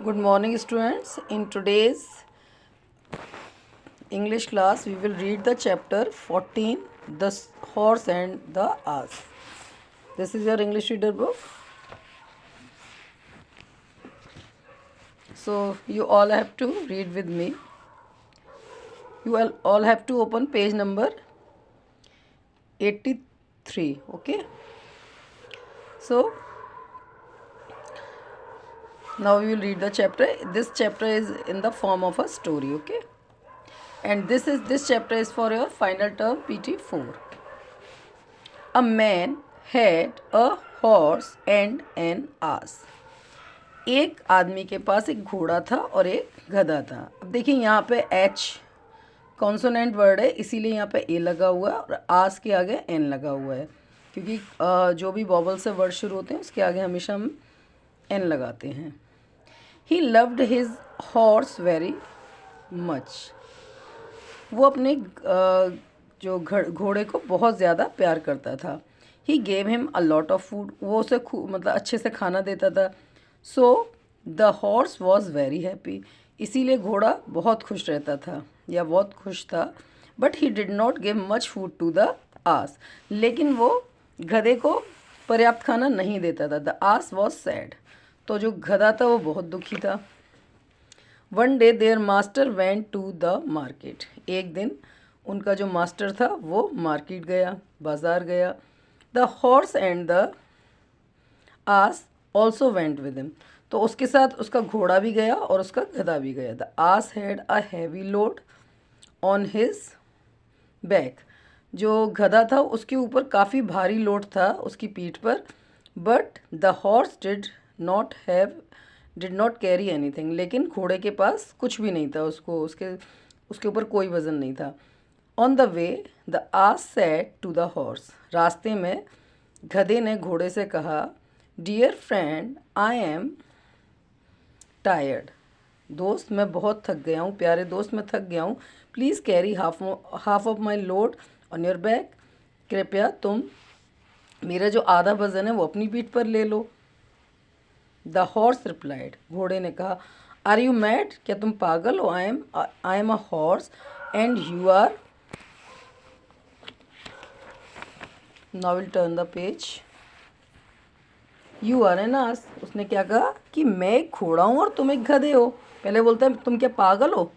Good morning, students. In today's English class, we will read the chapter 14, The Horse and the Ass. This is your English reader book. So, you all have to read with me. You all have to open page number 83. Okay. So, now we will read the chapter. This chapter is in the form of a story. Okay. And this chapter is for your final term PT4. A man had a horse and an ass. एक आदमी के पास एक घोड़ा था और एक गधा था. अब देखिए यहाँ पे H कॉन्सोनेंट वर्ड है, इसीलिए यहाँ पे A लगा हुआ है और आस के आगे N लगा हुआ है, क्योंकि जो भी वॉवल से वर्ड शुरू होते हैं उसके आगे हमेशा हम N लगाते हैं. He loved his horse very much. वो अपने जो घोड़े को बहुत ज़्यादा प्यार करता था. He gave him a lot of food. वो उसे मतलब अच्छे से खाना देता था. So the horse was very happy. इसीलिए घोड़ा बहुत खुश रहता था या बहुत खुश था. But he did not give much food to the ass. लेकिन वो गधे को पर्याप्त खाना नहीं देता था. The ass was sad. तो जो गधा था वो बहुत दुखी था. One day their master went to the market. एक दिन उनका जो मास्टर था वो मार्केट गया, बाज़ार गया. The horse and the ass also went with him. तो उसके साथ उसका घोड़ा भी गया और उसका गधा भी गया. The ass had a heavy load on his back. जो गधा था उसके ऊपर काफ़ी भारी लोड था उसकी पीठ पर. But the horse did not carry anything. लेकिन घोड़े के पास कुछ भी नहीं था, उसके ऊपर कोई वज़न नहीं था. On the way the ass said to the horse. रास्ते में गधे ने घोड़े से कहा, Dear friend, I am tired. दोस्त मैं बहुत थक गया हूँ, प्यारे दोस्त मैं थक गया हूँ. Please carry half of my load on your back. कृपया तुम मेरा जो आधा वज़न है वो अपनी पीठ पर ले लो. The horse replied. घोड़े ने कहा, Are you mad? क्या तुम पागल हो? I am a horse and you are. Now we'll turn the page. You are an ass. उसने क्या कहा कि मैं एक घोड़ा हूँ और तुम एक गधे हो. पहले बोलता है तुम क्या पागल हो,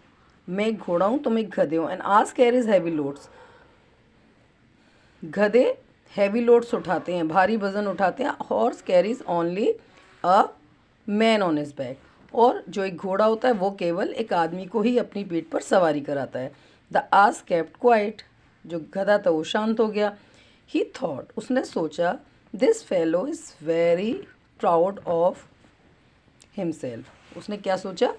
मैं एक घोड़ा हूँ तुम एक गधे हो. An ass carries heavy loads. गधे हैवी लोड्स उठाते हैं, भारी वज़न उठाते हैं. Horse carries only a man on his back. और जो एक घोड़ा होता है वो केवल एक आदमी को ही अपनी पीठ पर सवारी कराता है. The ass kept quiet. जो गधा था वो शांत हो गया. He thought. उसने सोचा, this fellow is very proud of himself. उसने क्या सोचा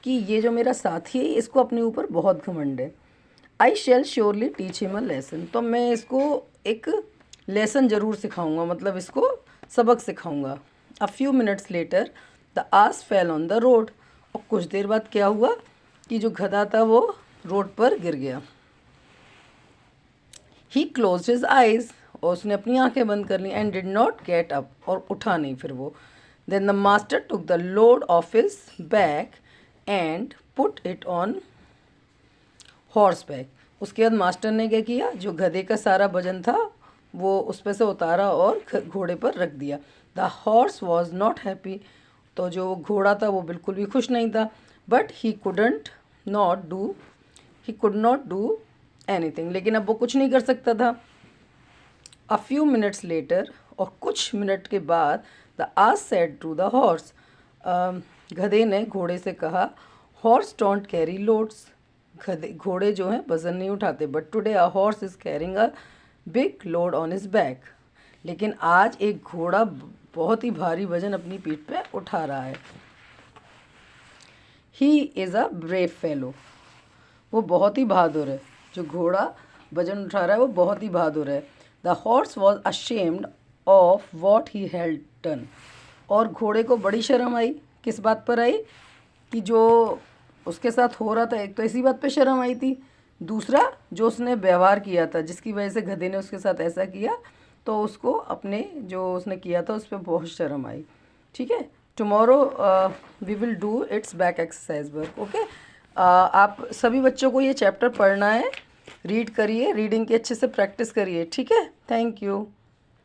कि ये जो मेरा साथी है इसको अपने ऊपर बहुत घमंड है. I shall surely teach him a lesson. तो मैं इसको एक लेसन ज़रूर सिखाऊंगा, मतलब इसको सबक सिखाऊंगा. A few minutes later the ass fell on the road. और कुछ देर बाद क्या हुआ कि जो गधा था वो रोड पर गिर गया. He closed his eyes. और उसने अपनी आंखें बंद कर ली. And did not get up. और उठा नहीं फिर वो. Then the master took the load off his back and put it on horse back. उसके बाद मास्टर ने क्या किया, जो गधे का सारा वजन था वो उस पर से उतारा और घोड़े पर रख दिया. The horse was not happy. तो जो घोड़ा था वो बिल्कुल भी खुश नहीं था. But he could not do anything. लेकिन अब वो कुछ नहीं कर सकता था. A few minutes later. और कुछ मिनट के बाद the ass said to the horse. गधे ने घोड़े से कहा, हॉर्स डोंट कैरी लोड्स. घोड़े जो हैं वज़न नहीं उठाते. But today a horse is carrying a big load on his back. लेकिन आज एक घोड़ा बहुत ही भारी वज़न अपनी पीठ पे उठा रहा है. He is a brave fellow. वो बहुत ही बहादुर है. जो घोड़ा वज़न उठा रहा है वो बहुत ही बहादुर है. The horse was ashamed of what he had done. और घोड़े को बड़ी शर्म आई. किस बात पर आई कि जो उसके साथ हो रहा था. एक तो इसी बात पे शर्म आई थी, दूसरा जो उसने व्यवहार किया था जिसकी वजह से गधे ने उसके साथ ऐसा किया, तो उसको अपने जो उसने किया था उस पर बहुत शर्म आई. ठीक है. Tomorrow we will do its back exercise work, okay. आप सभी बच्चों को ये चैप्टर पढ़ना है, रीड करिए, रीडिंग की अच्छे से प्रैक्टिस करिए, ठीक है। Thank you.